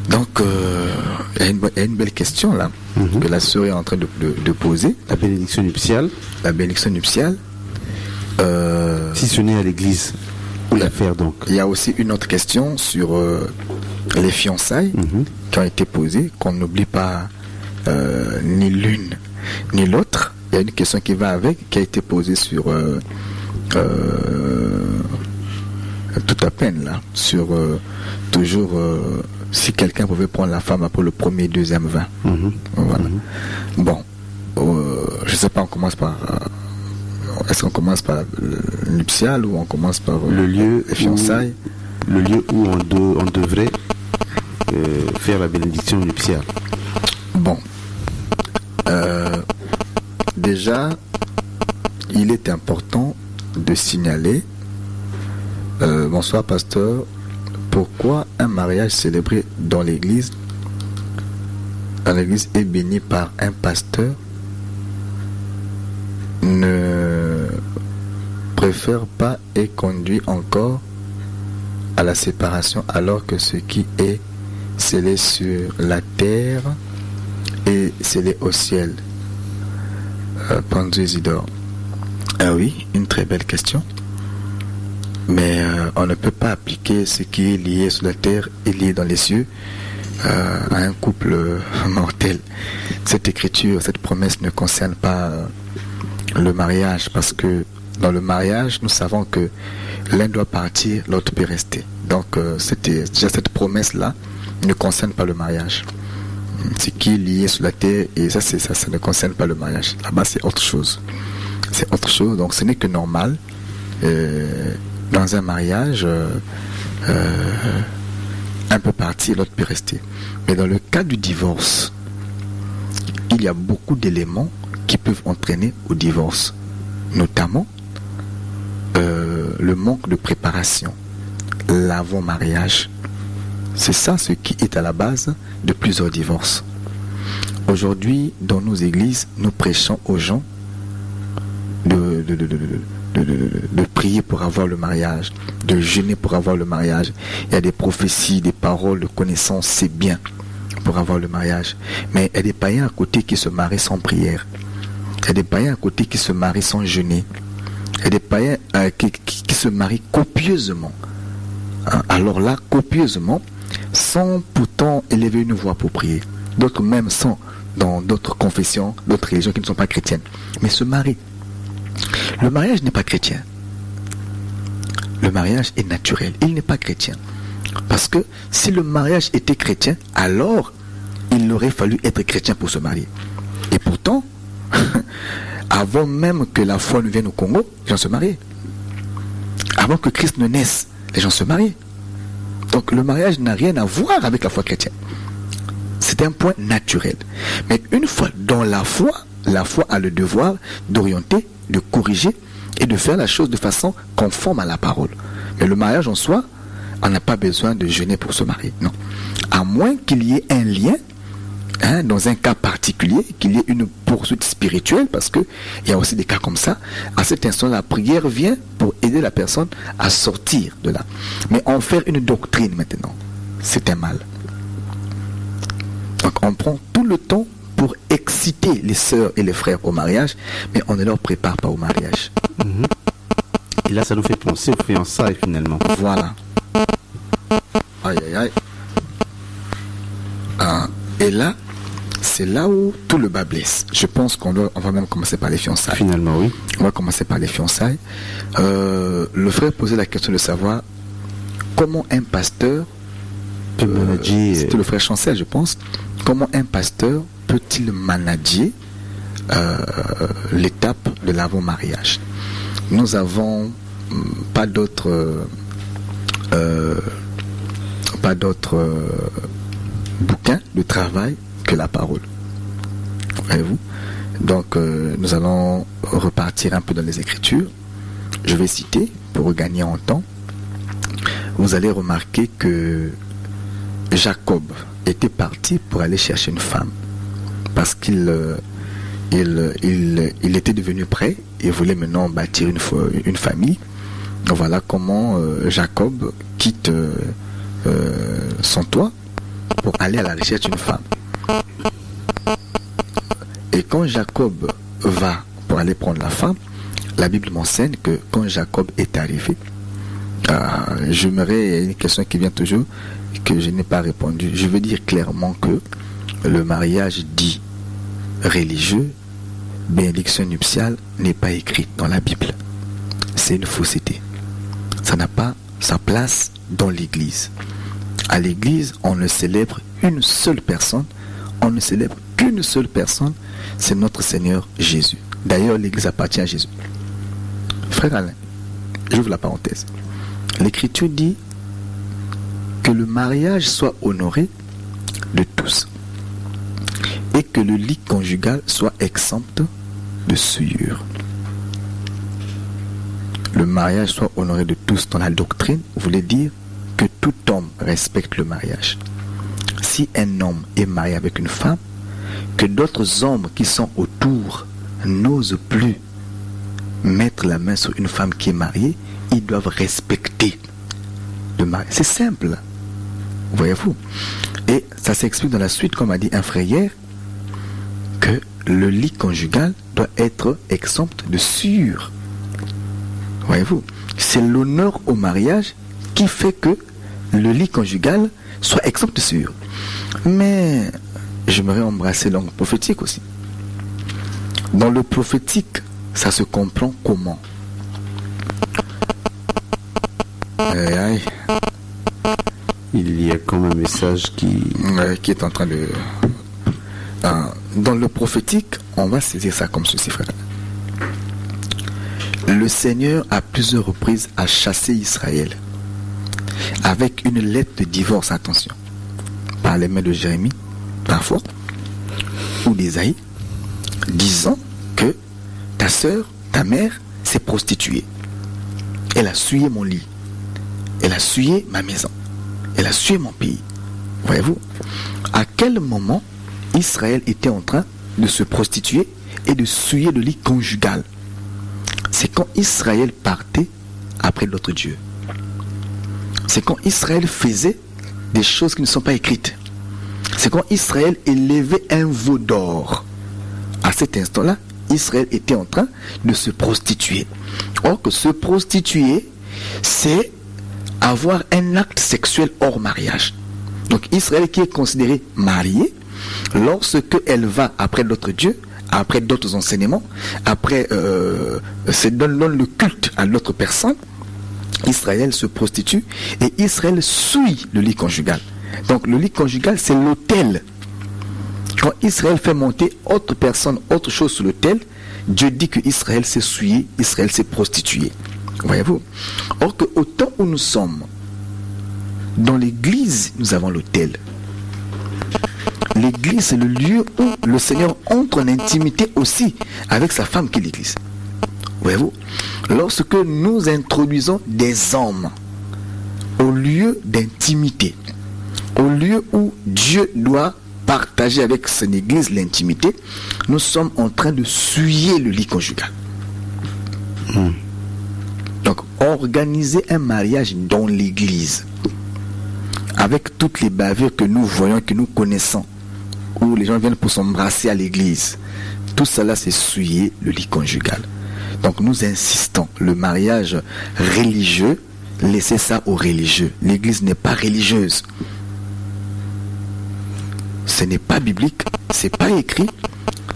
Donc il y a une belle question là que la sœur est en train de poser. La bénédiction nuptiale. La bénédiction nuptiale. Si ce n'est à l'église, où la faire donc? Il y a aussi une autre question sur les fiançailles qui ont été posées, qu'on n'oublie pas ni l'une ni l'autre. Il y a une question qui va avec, qui a été posée sur tout à peine là, sur toujours si quelqu'un pouvait prendre la femme après le premier, deuxième vin. Voilà. Bon, je sais pas, on commence par est-ce qu'on commence par le nuptial ou on commence par le lieu, les fiançailles? Le lieu où on devrait faire la bénédiction nuptiale. Bon, déjà, il est important de signaler, bonsoir pasteur, pourquoi un mariage célébré dans l'église est béni par un pasteur ne préfère pas et conduit encore à la séparation, alors que ce qui est scellé sur la terre est scellé au ciel. Pandu Isidore. Ah oui, une très belle question. Mais on ne peut pas appliquer ce qui est lié sur la terre et lié dans les cieux à un couple mortel. Cette écriture, cette promesse ne concerne pas le mariage, parce que dans le mariage, nous savons que l'un doit partir, l'autre peut rester. Donc déjà cette promesse-là ne concerne pas le mariage. Ce qui est lié sur la terre, et ça ne concerne pas le mariage. Là-bas, c'est autre chose. C'est autre chose, donc ce n'est que normal. Dans un mariage, un peut partir, l'autre peut rester. Mais dans le cas du divorce, il y a beaucoup d'éléments qui peuvent entraîner au divorce, notamment le manque de préparation, l'avant-mariage. C'est ça ce qui est à la base de plusieurs divorces. Aujourd'hui, dans nos églises, nous prêchons aux gens de prier pour avoir le mariage, de jeûner pour avoir le mariage. Il y a des prophéties, des paroles, de connaissances, c'est bien pour avoir le mariage. Mais il y a des païens à côté qui se marient sans prière. Il y a des païens à côté qui se marient sans jeûner. Il y a des païens qui se marient copieusement. Alors là, copieusement, sans pourtant élever une voix pour prier. D'autres même sont dans d'autres confessions, d'autres religions qui ne sont pas chrétiennes, mais se marient. Le mariage n'est pas chrétien. mariage est naturel, il n'est pas chrétien. Parce que si le mariage était chrétien, alors il aurait fallu être chrétien pour se marier. Et pourtant, avant même que la foi ne vienne au Congo, les gens se mariaient. Avant que Christ ne naisse, les gens se mariaient. Donc le mariage n'a rien à voir avec la foi chrétienne. C'est un point naturel. Mais une fois dans la foi a le devoir d'orienter, de corriger et de faire la chose de façon conforme à la parole. Mais le mariage en soi, on n'a pas besoin de jeûner pour se marier. Non. À moins qu'il y ait un lien, dans un cas particulier, qu'il y ait une poursuite spirituelle, parce qu'il y a aussi des cas comme ça. À cet instant, la prière vient pour aider la personne à sortir de là. Mais en faire une doctrine maintenant, c'est un mal. Donc on prend tout le temps pour exciter les sœurs et les frères au mariage, mais on ne leur prépare pas au mariage. Et là, ça nous fait penser aux fiançailles finalement. Voilà. Aïe, aïe, aïe. Et là, c'est là où tout le bas blesse. Je pense qu'on va même commencer par les fiançailles. Finalement, oui. On va commencer par les fiançailles. Le frère posait la question de savoir comment un pasteur peut manager. C'était le frère Chancel, je pense. Comment un pasteur peut-il manager l'étape de l'avant-mariage? Nous n'avons pas d'autres bouquins de travail que la parole. Voyez-vous? Donc nous allons repartir un peu dans les Écritures. Je vais citer pour gagner en temps. Vous allez remarquer que Jacob était parti pour aller chercher une femme parce qu'il était devenu prêt et voulait maintenant bâtir une famille. Donc voilà comment Jacob quitte son toit pour aller à la recherche d'une femme. Et quand Jacob va pour aller prendre la femme, la Bible m'enseigne que quand Jacob est arrivé, j'aimerais une question qui vient toujours et que je n'ai pas répondu. Je veux dire clairement que le mariage dit religieux, bénédiction nuptiale, n'est pas écrit dans la Bible. C'est une fausseté. Ça n'a pas sa place dans l'église. À l'église, on ne célèbre une seule personne, on ne célèbre qu'une seule personne, c'est notre Seigneur Jésus. D'ailleurs, l'église appartient à Jésus. Frère Alain, j'ouvre la parenthèse. L'Écriture dit que le mariage soit honoré de tous et que le lit conjugal soit exempt de souillure. Le mariage soit honoré de tous dans la doctrine voulait dire que tout homme respecte le mariage. Si un homme est marié avec une femme, que d'autres hommes qui sont autour n'osent plus mettre la main sur une femme qui est mariée, ils doivent respecter le mariage. C'est simple, voyez-vous. Et ça s'explique dans la suite, comme a dit un frère hier, que le lit conjugal doit être exempt de souillure. Voyez-vous, c'est l'honneur au mariage qui fait que le lit conjugal soit exempt de souillure. Mais j'aimerais embrasser l'angle prophétique aussi. Dans le prophétique, ça se comprend comment? Il y a comme un message qui est en train de... dans le prophétique, on va saisir ça comme ceci, frère. Le Seigneur, à plusieurs reprises, a chassé Israël avec une lettre de divorce, attention, par les mains de Jérémie, parfois, ou d'Ésaïe, disant que ta sœur, ta mère, s'est prostituée. Elle a souillé mon lit. Elle a souillé ma maison. Elle a souillé mon pays. Voyez-vous, à quel moment Israël était en train de se prostituer et de souiller le lit conjugal? C'est quand Israël partait après d'autres dieux. C'est quand Israël faisait des choses qui ne sont pas écrites. C'est quand Israël élevait un veau d'or. À cet instant-là, Israël était en train de se prostituer. Or que se prostituer, c'est avoir un acte sexuel hors mariage. Donc Israël qui est considéré marié, lorsque elle va après d'autres dieux, après d'autres enseignements, après donne le culte à l'autre personne, Israël se prostitue et Israël souille le lit conjugal. Donc le lit conjugal, c'est l'autel. Quand Israël fait monter autre personne, autre chose sur l'autel, Dieu dit que Israël s'est souillé, Israël s'est prostitué. Voyez-vous? Or que au temps où nous sommes, dans l'église, nous avons l'autel. L'église, c'est le lieu où le Seigneur entre en intimité aussi avec sa femme qui est l'église. Voyez-vous? Lorsque nous introduisons des hommes au lieu d'intimité, au lieu où Dieu doit partager avec son église l'intimité, nous sommes en train de souiller le lit conjugal. Donc, organiser un mariage dans l'église, avec toutes les bavures que nous voyons, que nous connaissons, où les gens viennent pour s'embrasser à l'église, tout cela c'est souiller le lit conjugal. Donc nous insistons, le mariage religieux, laissez ça aux religieux. L'église n'est pas religieuse. Ce n'est pas biblique, c'est pas écrit,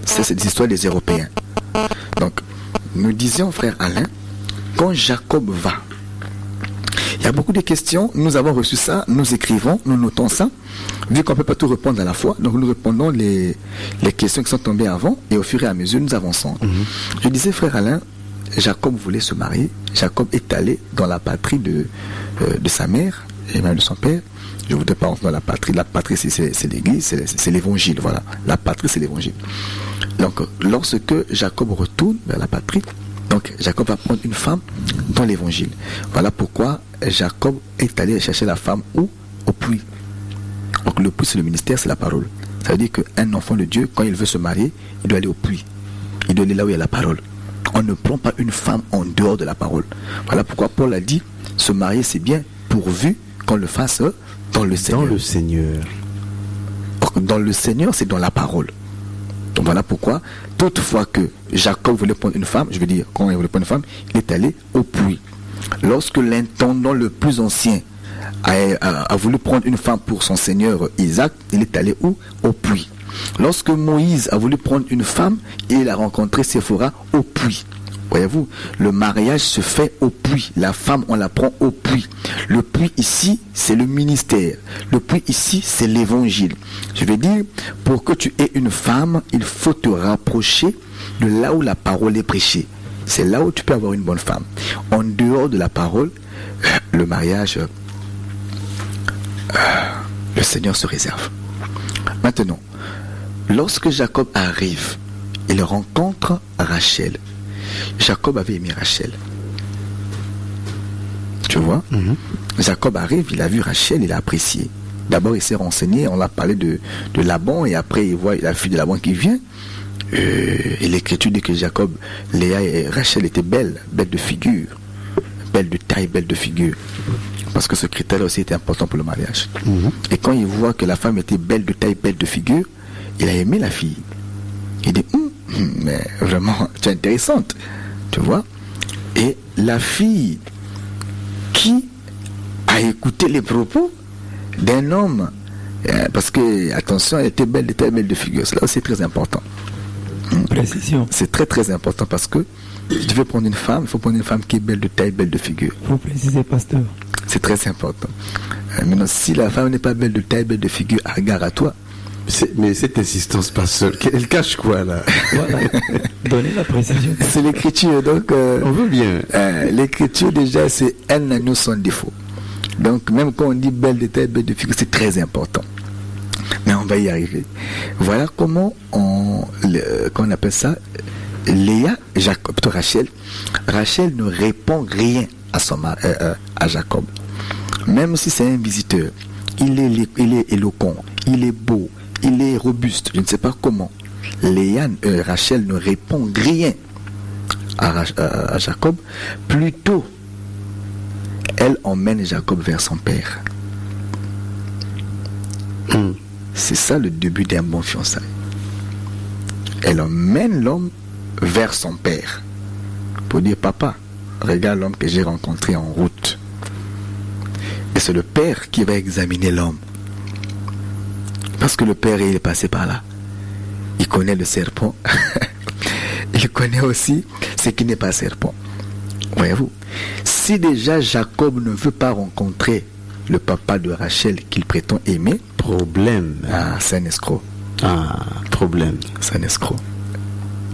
c'est l'histoire des Européens. Donc, nous disions, frère Alain, quand Jacob va, il y a beaucoup de questions, nous avons reçu ça, nous écrivons, nous notons ça, vu qu'on ne peut pas tout répondre à la fois, donc nous répondons les questions qui sont tombées avant, et au fur et à mesure, nous avançons. Je disais, frère Alain, Jacob voulait se marier, Jacob est allé dans la patrie de sa mère, et même de son père. Je ne voudrais pas entrer dans la patrie c'est l'église, c'est l'évangile, voilà. La patrie c'est l'évangile. Donc lorsque Jacob retourne vers la patrie, donc Jacob va prendre une femme dans l'évangile. Voilà pourquoi Jacob est allé chercher la femme où? Au puits. Donc le puits c'est le ministère, c'est la parole. Ça veut dire qu'un enfant de Dieu, quand il veut se marier, il doit aller au puits. Il doit aller là où il y a la parole. On ne prend pas une femme en dehors de la parole. Voilà pourquoi Paul a dit, se marier c'est bien pourvu qu'on le fasse dans le Seigneur. Dans le Seigneur. Dans le Seigneur, c'est dans la parole. Donc voilà pourquoi, toutefois que Jacob voulait prendre une femme, je veux dire, quand il voulait prendre une femme, il est allé au puits. Lorsque l'intendant le plus ancien a voulu prendre une femme pour son seigneur Isaac, il est allé où? Au puits. Lorsque Moïse a voulu prendre une femme, il a rencontré Séphora au puits. Voyez-vous, le mariage se fait au puits. La femme, on la prend au puits. Le puits ici, c'est le ministère. Le puits ici, c'est l'évangile. Je veux dire, pour que tu aies une femme, il faut te rapprocher de là où la parole est prêchée. C'est là où tu peux avoir une bonne femme. En dehors de la parole, le mariage, le Seigneur se réserve. Maintenant, lorsque Jacob arrive, il rencontre Rachel. Jacob avait aimé Rachel. Tu vois? Jacob arrive, il a vu Rachel, il a apprécié. D'abord, il s'est renseigné, on a parlé de Laban, et après, il voit la fille de Laban qui vient. Et l'écriture dit que Jacob, Léa et Rachel étaient belles de figure, belles de taille, belles de figure. Parce que ce critère aussi était important pour le mariage. Et quand il voit que la femme était belle de taille, belle de figure, il a aimé la fille. Il dit, mais vraiment, tu es intéressante, tu vois. Et la fille qui a écouté les propos d'un homme, parce que, attention, elle était belle de taille, belle de figure. Cela aussi est très important. Précision. C'est très très important parce que si tu veux prendre une femme, il faut prendre une femme qui est belle de taille, belle de figure. Vous précisez, pasteur. C'est très important. Maintenant, si la femme n'est pas belle de taille, belle de figure, gare à toi. Mais cette insistance pas seule, elle cache quoi là? Voilà. Donnez la précision. C'est l'écriture, donc on veut bien. L'écriture déjà, c'est elle n'a nous son défaut. Donc même quand on dit belle de taille, belle de figure, c'est très important. Mais on va y arriver. Voilà comment on appelle ça. Léa, Jacob, plutôt Rachel. Rachel ne répond rien à Jacob. Même si c'est un visiteur, il est éloquent, il est beau, il est robuste, je ne sais pas comment. Rachel ne répond rien à Jacob. Plutôt, elle emmène Jacob vers son père. C'est ça le début d'un bon fiançailles. Elle emmène l'homme vers son père pour dire, papa, regarde l'homme que j'ai rencontré en route. Et c'est le père qui va examiner l'homme. Parce que le père, il est passé par là. Il connaît le serpent. Il connaît aussi ce qui n'est pas serpent. Voyez-vous, si déjà Jacob ne veut pas rencontrer le papa de Rachel qu'il prétend aimer, Problème. c'est un escroc. Problème. C'est un escroc.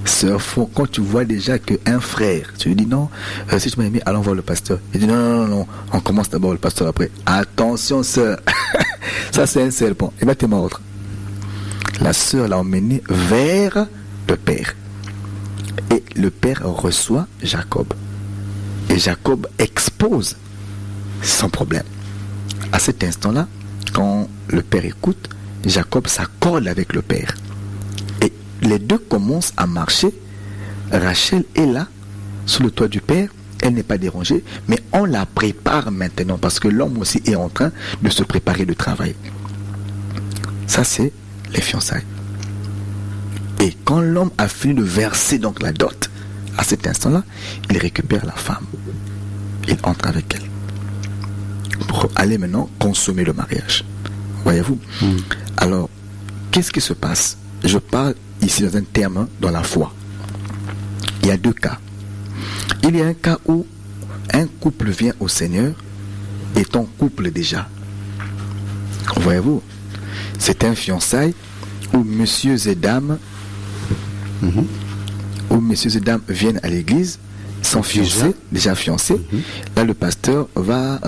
Sœur, quand tu vois déjà qu'un frère, tu lui dis non, si tu m'as aimé, allons voir le pasteur. Il dit non, on commence d'abord le pasteur après. Attention, sœur, ça c'est un serpent. Et bien, t'es morte. La sœur l'a emmené vers le père. Et le père reçoit Jacob. Et Jacob expose son problème. À cet instant-là, quand le père écoute, Jacob s'accorde avec le père. Et les deux commencent à marcher. Rachel est là, sous le toit du père. Elle n'est pas dérangée, mais on la prépare maintenant parce que l'homme aussi est en train de se préparer de travail. Ça, c'est les fiançailles. Et quand l'homme a fini de verser donc la dot, à cet instant-là, il récupère la femme. Il entre avec elle pour aller maintenant consommer le mariage. Voyez-vous? Alors, qu'est-ce qui se passe? Je parle ici dans un terme dans la foi. Il y a deux cas. Il y a un cas où un couple vient au Seigneur est en couple déjà. Voyez-vous? C'est un fiançailles où messieurs et dames viennent à l'église, sont fiancés, déjà fiancés. Là, le pasteur va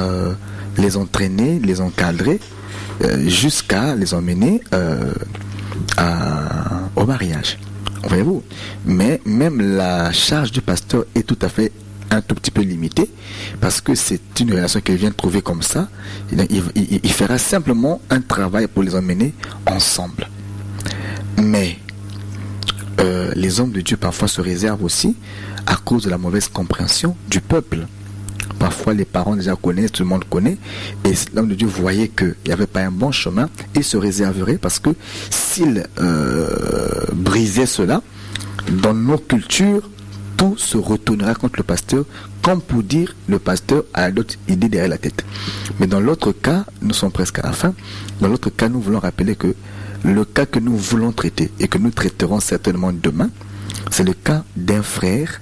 les entraîner, les encadrer jusqu'à les emmener au mariage. Voyez-vous? Mais même la charge du pasteur est tout à fait un tout petit peu limitée parce que c'est une relation qu'il vient de trouver comme ça. Il fera simplement un travail pour les emmener ensemble. Mais les hommes de Dieu parfois se réservent aussi à cause de la mauvaise compréhension du peuple. Parfois les parents déjà connaissent, tout le monde connaît, et l'homme de Dieu voyait qu'il n'y avait pas un bon chemin et se réserverait parce que s'il brisait cela, dans nos cultures, tout se retournera contre le pasteur, comme pour dire le pasteur a d'autres idées derrière la tête. Mais dans l'autre cas, nous sommes presque à la fin, dans l'autre cas, nous voulons rappeler que le cas que nous voulons traiter et que nous traiterons certainement demain, c'est le cas d'un frère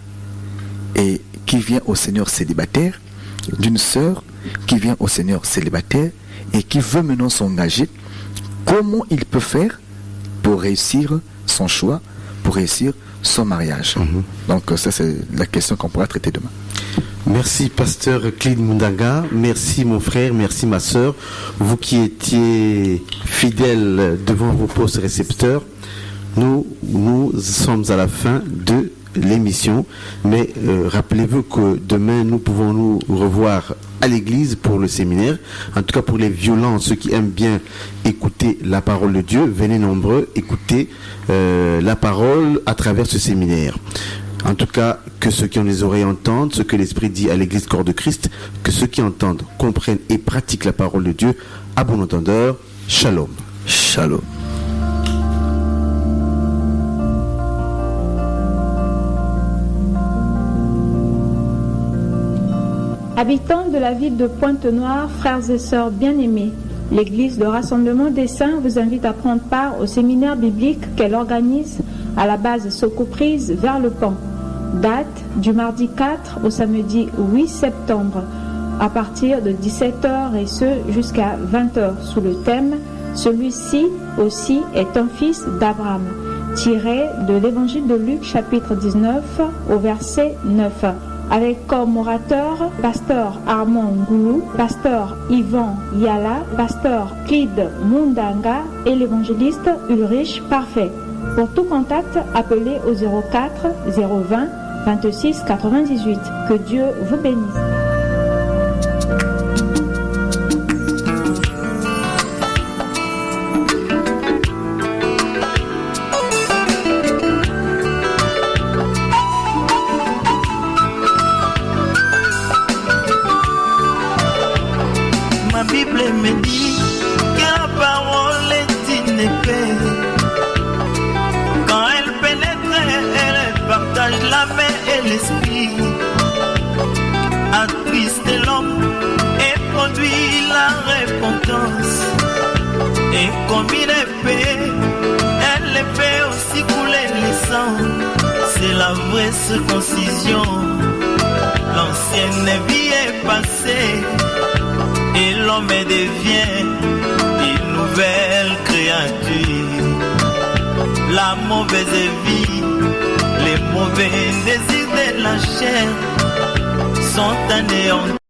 et qui vient au Seigneur célibataire, d'une sœur qui vient au Seigneur célibataire et qui veut maintenant s'engager. Comment il peut faire pour réussir son choix, pour réussir son mariage? Donc ça c'est la question qu'on pourra traiter demain. Merci pasteur Clid Mundanga, merci mon frère, merci ma sœur, vous qui étiez fidèles devant vos postes récepteurs. Nous sommes à la fin de l'émission, mais rappelez-vous que demain nous pouvons nous revoir à l'église pour le séminaire. En tout cas pour les violents, ceux qui aiment bien écouter la parole de Dieu, venez nombreux écouter la parole à travers ce séminaire. En tout cas, que ceux qui ont les oreilles entendent ce que l'Esprit dit à l'église Corps de Christ, que ceux qui entendent comprennent et pratiquent la parole de Dieu. À bon entendeur, shalom. Shalom. Habitants de la ville de Pointe-Noire, frères et sœurs bien-aimés, l'Église de Rassemblement des Saints vous invite à prendre part au séminaire biblique qu'elle organise à la base Socoprise vers le Pan. Date du mardi 4 au samedi 8 septembre à partir de 17h et ce jusqu'à 20h sous le thème « Celui-ci aussi est un fils d'Abraham » tiré de l'évangile de Luc chapitre 19 au verset 9. Avec comme orateur pasteur Armand Ngoulou, pasteur Yvan Yala, pasteur Clid Mundanga et l'évangéliste Ulrich Parfait. Pour tout contact, appelez au 04 020 26 98. Que Dieu vous bénisse. Ma Bible me dit que la parole est une épée. Quand elle pénètre, elle partage la main et l'esprit, attriste l'homme et produit la repentance. Et comme une épée, elle fait aussi couler le sang. C'est la vraie circoncision. L'ancienne vie est passée et l'homme devient une nouvelle créature. La mauvaise vie, les mauvais désirs de la chair sont anéantis.